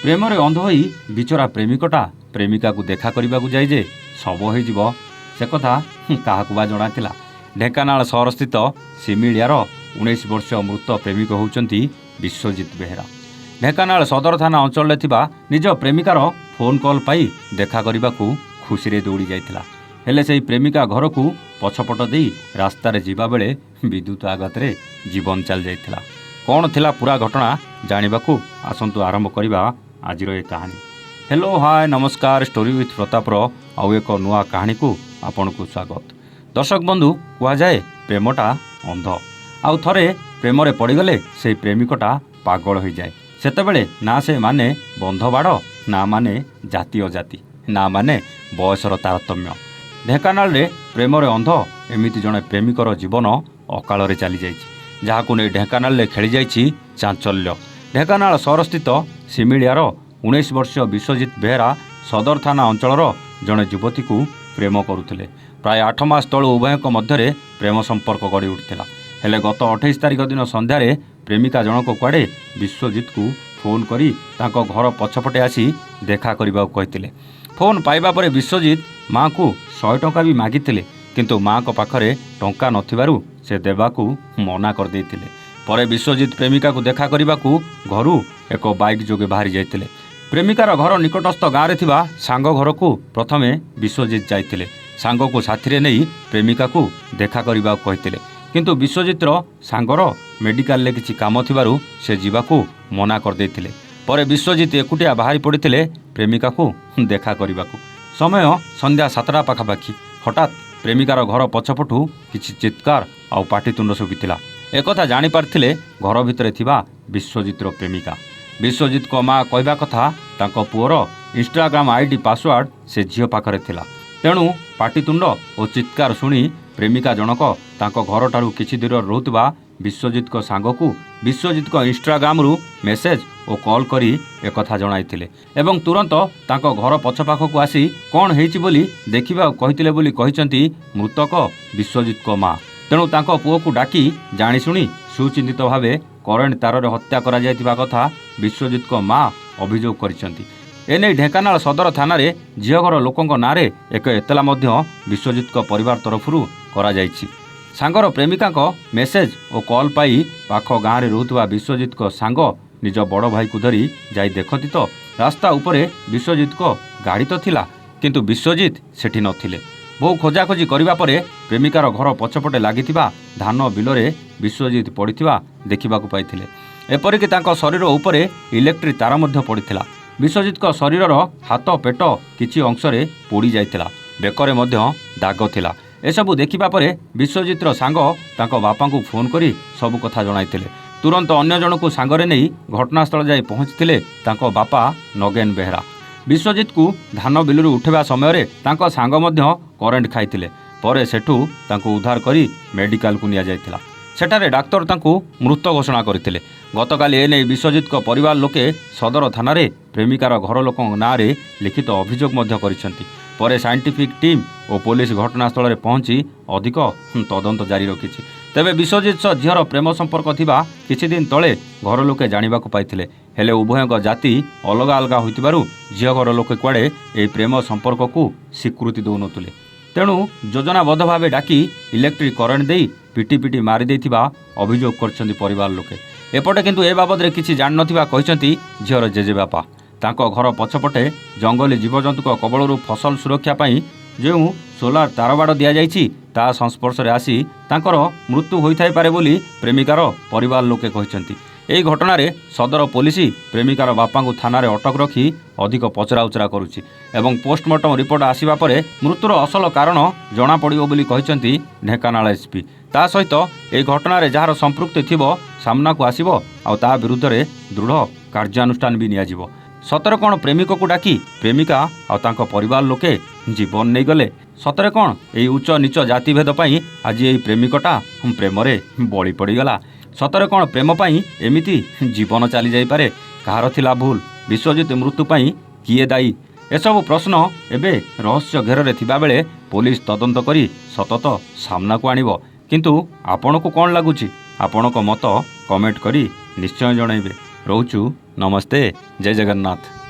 ପ୍ରେମରେ ଅନ୍ଧ ହୋଇ ବିଚରା ପ୍ରେମିକଟା ପ୍ରେମିକାକୁ ଦେଖା କରିବାକୁ ଯାଇ ଯେ ଶବ ହୋଇଯିବ ସେ କଥା କାହାକୁ ବା ଜଣାଥିଲା। ଢେଙ୍କାନାଳ ସହରସ୍ଥିତ ସିମିଳିଆର 19 ବର୍ଷୀୟ ମୃତ ପ୍ରେମିକ ହେଉଛନ୍ତି ବିଶ୍ୱଜିତ ବେହେରା। ଢେଙ୍କାନାଳ ସଦର ଥାନା ଅଞ୍ଚଳରେ ଥିବା ନିଜ ପ୍ରେମିକାର ଫୋନ୍ କଲ୍ ପାଇ ଦେଖା କରିବାକୁ ଖୁସିରେ ଦୌଡ଼ି ଯାଇଥିଲା। ହେଲେ ସେହି ପ୍ରେମିକା ଘରକୁ ପଛପଟ ଦେଇ ରାସ୍ତାରେ ଯିବାବେଳେ ବିଦ୍ୟୁତ ଆଘାତରେ ଜୀବନ ଚାଲିଯାଇଥିଲା। କ'ଣ ଥିଲା ପୁରା ଘଟଣା ଜାଣିବାକୁ ଆସନ୍ତୁ ଆରମ୍ଭ କରିବା ଆଜିର ଏ କାହାଣୀ। ହ୍ୟାଲୋ ହାଏ ନମସ୍କାର, ଷ୍ଟୋରି ୱିଥ୍ ପ୍ରତାପର ଆଉ ଏକ ନୂଆ କାହାଣୀକୁ ଆପଣଙ୍କୁ ସ୍ୱାଗତ। ଦର୍ଶକ ବନ୍ଧୁ, କୁହାଯାଏ ପ୍ରେମଟା ଅନ୍ଧ। ଆଉ ଥରେ ପ୍ରେମରେ ପଡ଼ିଗଲେ ସେହି ପ୍ରେମିକଟା ପାଗଳ ହୋଇଯାଏ। ସେତେବେଳେ ନା ସେ ମାନେ ବନ୍ଧ ବାଡ଼, ନା ମାନେ ଜାତି ଅଜାତି, ନା ମାନେ ବୟସର ତାରତମ୍ୟ। ଢେଙ୍କାନାଳରେ ପ୍ରେମରେ ଅନ୍ଧ ଏମିତି ଜଣେ ପ୍ରେମିକର ଜୀବନ ଅକାଳରେ ଚାଲିଯାଇଛି, ଯାହାକୁ ନେଇ ଢେଙ୍କାନାଳରେ ଖେଳିଯାଇଛି ଚାଞ୍ଚଲ୍ୟ। ଢେଙ୍କାନାଳ ସହରସ୍ଥିତ ସିମିଳିଆର 19 ବର୍ଷୀୟ ବିଶ୍ୱଜିତ ବେହେରା ସଦର ଥାନା ଅଞ୍ଚଳର ଜଣେ ଯୁବତୀକୁ ପ୍ରେମ କରୁଥିଲେ। ପ୍ରାୟ 8 ମାସ ତଳୁ ଉଭୟଙ୍କ ମଧ୍ୟରେ ପ୍ରେମ ସମ୍ପର୍କ ଗଢ଼ି ଉଠିଥିଲା। ହେଲେ ଗତ 28 ତାରିଖ ଦିନ ସନ୍ଧ୍ୟାରେ ପ୍ରେମିକା ଜଣକ କୁଆଡ଼େ ବିଶ୍ୱଜିତକୁ ଫୋନ୍ କରି ତାଙ୍କ ଘର ପଛପଟେ ଆସି ଦେଖା କରିବାକୁ କହିଥିଲେ। ଫୋନ୍ ପାଇବା ପରେ ବିଶ୍ୱଜିତ ମାଆଙ୍କୁ 100 ଟଙ୍କା ବି ମାଗିଥିଲେ, କିନ୍ତୁ ମାଆଙ୍କ ପାଖରେ ଟଙ୍କା ନଥିବାରୁ ସେ ଦେବାକୁ ମନା କରିଦେଇଥିଲେ। ପରେ ବିଶ୍ୱଜିତ ପ୍ରେମିକାକୁ ଦେଖା କରିବାକୁ ଘରୁ ଏକ ବାଇକ୍ ଯୋଗେ ବାହାରି ଯାଇଥିଲେ। ପ୍ରେମିକାର ଘର ନିକଟସ୍ଥ ଗାଁରେ ଥିବା ସାଙ୍ଗ ଘରକୁ ପ୍ରଥମେ ବିଶ୍ୱଜିତ ଯାଇଥିଲେ। ସାଙ୍ଗକୁ ସାଥିରେ ନେଇ ପ୍ରେମିକାକୁ ଦେଖା କରିବାକୁ କହିଥିଲେ, କିନ୍ତୁ ବିଶ୍ୱଜିତର ସାଙ୍ଗର ମେଡ଼ିକାଲରେ କିଛି କାମ ଥିବାରୁ ସେ ଯିବାକୁ ମନା କରିଦେଇଥିଲେ। ପରେ ବିଶ୍ୱଜିତ ଏକୁଟିଆ ବାହାରି ପଡ଼ିଥିଲେ ପ୍ରେମିକାକୁ ଦେଖା କରିବାକୁ। ସମୟ ସନ୍ଧ୍ୟା 7ଟା ପାଖାପାଖି। ହଠାତ୍ ପ୍ରେମିକାର ଘର ପଛପଟୁ କିଛି ଚିତ୍କାର ଆଉ ପାଟିତୁଣ୍ଡ ଶୁଭିଥିଲା। ଏକଥା ଜାଣିପାରିଥିଲେ ଘର ଭିତରେ ଥିବା ବିଶ୍ୱଜିତର ପ୍ରେମିକା। ବିଶ୍ୱଜିତଙ୍କ ମା କହିବା କଥା ତାଙ୍କ ପୁଅର ଇନଷ୍ଟାଗ୍ରାମ ଆଇଡି ପାସୱାର୍ଡ ସେ ଝିଅ ପାଖରେ ଥିଲା। ତେଣୁ ପାଟିତୁଣ୍ଡ ଓ ଚିତ୍କାର ଶୁଣି ପ୍ରେମିକା ଜଣକ ତାଙ୍କ ଘରଠାରୁ କିଛି ଦୂରରେ ରହୁଥିବା ବିଶ୍ୱଜିତଙ୍କ ସାଙ୍ଗକୁ ବିଶ୍ୱଜିତଙ୍କ ଇନଷ୍ଟାଗ୍ରାମରୁ ମେସେଜ ଓ କଲ୍ କରି ଏକଥା ଜଣାଇଥିଲେ ଏବଂ ତୁରନ୍ତ ତାଙ୍କ ଘର ପଛ ପାଖକୁ ଆସି କ'ଣ ହେଇଛି ବୋଲି ଦେଖିବାକୁ କହିଥିଲେ ବୋଲି କହିଛନ୍ତି ମୃତକ ବିଶ୍ୱଜିତଙ୍କ ମା। ତେଣୁ ତାଙ୍କ ପୁଅକୁ ଡାକି ଜାଣିଶୁଣି ସୁଚିନ୍ତିତ ଭାବେ କରେଣ୍ଟ ତାରରେ ହତ୍ୟା କରାଯାଇଥିବା କଥା ବିଶ୍ୱଜିତଙ୍କ ମା ଅଭିଯୋଗ କରିଛନ୍ତି। ଏନେଇ ଢେଙ୍କାନାଳ ସଦର ଥାନାରେ ଝିଅ ଘର ଲୋକଙ୍କ ନାଁରେ ଏକ ଏତଲା ମଧ୍ୟ ବିଶ୍ୱଜିତଙ୍କ ପରିବାର ତରଫରୁ କରାଯାଇଛି। ସାଙ୍ଗର ପ୍ରେମିକାଙ୍କ ମେସେଜ ଓ କଲ୍ ପାଇ ପାଖ ଗାଁରେ ରହୁଥିବା ବିଶ୍ୱଜିତଙ୍କ ସାଙ୍ଗ ନିଜ ବଡ଼ ଭାଇକୁ ଧରି ଯାଇ ଦେଖନ୍ତି ତ ରାସ୍ତା ଉପରେ ବିଶ୍ୱଜିତଙ୍କ ଗାଡ଼ି ତ ଥିଲା, କିନ୍ତୁ ବିଶ୍ୱଜିତ ସେଠି ନଥିଲେ। ବହୁ ଖୋଜାଖୋଜି କରିବା ପରେ ପ୍ରେମିକାର ଘର ପଛପଟେ ଲାଗିଥିବା ଧାନ ବିଲରେ ବିଶ୍ୱଜିତ ପଡ଼ିଥିବା ଦେଖିବାକୁ ପାଇଥିଲେ। ଏପରିକି ତାଙ୍କ ଶରୀର ଉପରେ ଇଲେକ୍ଟ୍ରିକ୍ ତାର ମଧ୍ୟ ପଡ଼ିଥିଲା। ବିଶ୍ୱଜିତଙ୍କ ଶରୀରର ହାତ ପେଟ କିଛି ଅଂଶରେ ପୋଡ଼ି ଯାଇଥିଲା, ବେକରେ ମଧ୍ୟ ଦାଗ ଥିଲା। ଏସବୁ ଦେଖିବା ପରେ ବିଶ୍ୱଜିତର ସାଙ୍ଗ ତାଙ୍କ ବାପାଙ୍କୁ ଫୋନ୍ କରି ସବୁ କଥା ଜଣାଇଥିଲେ। ତୁରନ୍ତ ଅନ୍ୟ ଜଣକୁ ସାଙ୍ଗରେ ନେଇ ଘଟଣାସ୍ଥଳ ଯାଇ ପହଞ୍ଚିଥିଲେ ତାଙ୍କ ବାପା ନଗେନ ବେହେରା। ବିଶ୍ୱଜିତକୁ ଧାନ ବିଲରୁ ଉଠାଇବା ସମୟରେ ତାଙ୍କ ସାଙ୍ଗ ମଧ୍ୟ କରେଣ୍ଟ ଖାଇଥିଲେ। ପରେ ସେଠୁ ତାଙ୍କୁ ଉଦ୍ଧାର କରି ମେଡ଼ିକାଲକୁ ନିଆଯାଇଥିଲା। ସେଠାରେ ଡାକ୍ତର ତାଙ୍କୁ ମୃତ ଘୋଷଣା କରିଥିଲେ। ଗତକାଲି ଏନେଇ ବିଶ୍ୱଜିତଙ୍କ ପରିବାର ଲୋକେ ସଦର ଥାନାରେ ପ୍ରେମିକାର ଘର ଲୋକଙ୍କ ନାଁରେ ଲିଖିତ ଅଭିଯୋଗ ମଧ୍ୟ କରିଛନ୍ତି। ପରେ ସାଇଣ୍ଟିଫିକ୍ ଟିମ୍ ଓ ପୋଲିସ ଘଟଣାସ୍ଥଳରେ ପହଞ୍ଚି ଅଧିକ ତଦନ୍ତ ଜାରି ରଖିଛି। ତେବେ ବିଶ୍ୱଜିତ ସହ ଝିଅର ପ୍ରେମ ସମ୍ପର୍କ ଥିବା କିଛି ଦିନ ତଳେ ଘର ଲୋକେ ଜାଣିବାକୁ ପାଇଥିଲେ। ହେଲେ ଉଭୟଙ୍କ ଜାତି ଅଲଗା ଅଲଗା ହୋଇଥିବାରୁ ଝିଅ ଘର ଲୋକେ କୁଆଡ଼େ ଏହି ପ୍ରେମ ସମ୍ପର୍କକୁ ସ୍ୱୀକୃତି ଦେଉନଥିଲେ। ତେଣୁ ଯୋଜନାବଦ୍ଧ ଭାବେ ଡାକି ଇଲେକ୍ଟ୍ରିକ୍ କରେଣ୍ଟ ଦେଇ ପିଟି ପିଟି ମାରିଦେଇଥିବା ଅଭିଯୋଗ କରିଛନ୍ତି ପରିବାର ଲୋକେ। ଏପଟେ କିନ୍ତୁ ଏ ବାବଦରେ କିଛି ଜାଣିନଥିବା କହିଛନ୍ତି ଝିଅର ଜେଜେବାପା। ତାଙ୍କ ଘର ପଛପଟେ ଜଙ୍ଗଲୀ ଜୀବଜନ୍ତୁଙ୍କ କବଳରୁ ଫସଲ ସୁରକ୍ଷା ପାଇଁ ଯେଉଁ ସୋଲାର ତାରବାଡ଼ ଦିଆଯାଇଛି ତା ସଂସ୍ପର୍ଶରେ ଆସି ତାଙ୍କର ମୃତ୍ୟୁ ହୋଇଥାଇପାରେ ବୋଲି ପ୍ରେମିକାର ପରିବାର ଲୋକେ କହିଛନ୍ତି। ଏହି ଘଟଣାରେ ସଦର ପୋଲିସ ପ୍ରେମିକାର ବାପାଙ୍କୁ ଥାନାରେ ଅଟକ ରଖି ଅଧିକ ପଚରାଉଚରା କରୁଛି ଏବଂ ପୋଷ୍ଟମର୍ଟମ ରିପୋର୍ଟ ଆସିବା ପରେ ମୃତ୍ୟୁର ଅସଲ କାରଣ ଜଣାପଡ଼ିବ ବୋଲି କହିଛନ୍ତି ଢେଙ୍କାନାଳ ଏସ୍ପି। ତା ସହିତ ଏହି ଘଟଣାରେ ଯାହାର ସମ୍ପୃକ୍ତି ଥିବ ସାମ୍ନାକୁ ଆସିବ ଆଉ ତା ବିରୁଦ୍ଧରେ ଦୃଢ଼ କାର୍ଯ୍ୟାନୁଷ୍ଠାନ ବି ନିଆଯିବ। ସତରେ କ'ଣ ପ୍ରେମିକକୁ ଡାକି ପ୍ରେମିକା ଆଉ ତାଙ୍କ ପରିବାର ଲୋକେ ଜୀବନ ନେଇଗଲେ? ସତରେ କ'ଣ ଏହି ଉଚ୍ଚ ନୀଚ ଜାତିଭେଦ ପାଇଁ ଆଜି ଏହି ପ୍ରେମିକଟା ପ୍ରେମରେ ବଳି ପଡ଼ିଗଲା? ସତରେ କ'ଣ ପ୍ରେମ ପାଇଁ ଏମିତି ଜୀବନ ଚାଲିଯାଇପାରେ? କାହାର ଥିଲା ଭୁଲ? ବିଶ୍ୱଜିତ ମୃତ୍ୟୁ ପାଇଁ କିଏ ଦାୟୀ? ଏସବୁ ପ୍ରଶ୍ନ ଏବେ ରହସ୍ୟ ଘେରରେ ଥିବାବେଳେ ପୋଲିସ ତଦନ୍ତ କରି ସତତ ସାମ୍ନାକୁ ଆଣିବ। କିନ୍ତୁ ଆପଣଙ୍କୁ କ'ଣ ଲାଗୁଛି? ଆପଣଙ୍କ ମତ କମେଣ୍ଟ କରି ନିଶ୍ଚୟ ଜଣାଇବେ। ରହୁଛୁ। ନମସ୍ତେ, ଜୟ ଜଗନ୍ନାଥ।